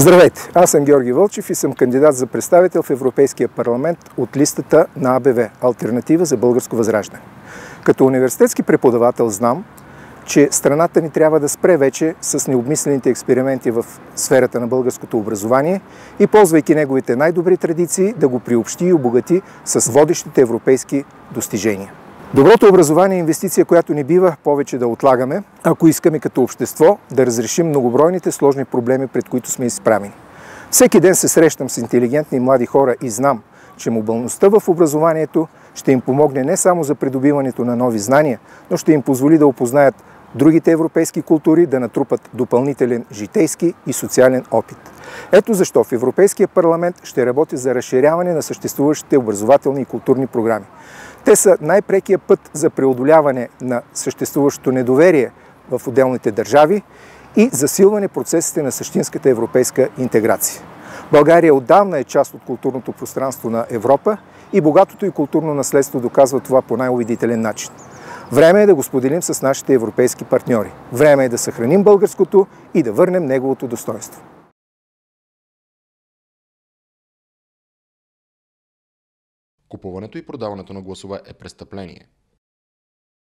Здравейте, аз съм Георги Вълчев и съм кандидат за представител в Европейския парламент от листата на АБВ – Алтернатива за българско възраждане. Като университетски преподавател знам, че страната ни трябва да спре вече с необмислените експерименти в сферата на българското образование и, ползвайки неговите най-добри традиции, да го приобщи и обогати с водещите европейски достижения. Доброто образование е инвестиция, която не бива повече да отлагаме, ако искаме като общество да разрешим многобройните сложни проблеми, пред които сме изправени. Всеки ден се срещам с интелигентни млади хора и знам, че мобилността в образованието ще им помогне не само за придобиването на нови знания, но ще им позволи да опознаят другите европейски култури, да натрупат допълнителен житейски и социален опит. Ето защо в Европейския парламент ще работи за разширяване на съществуващите образователни и културни програми. Те са най-прекия път за преодоляване на съществуващото недоверие в отделните държави и засилване процесите на същинската европейска интеграция. България отдавна е част от културното пространство на Европа и богатото и културно наследство доказва това по най-убедителен начин. Време е да го споделим с нашите европейски партньори. Време е да съхраним българското и да върнем неговото достоинство. Купуването и продаването на гласове е престъпление.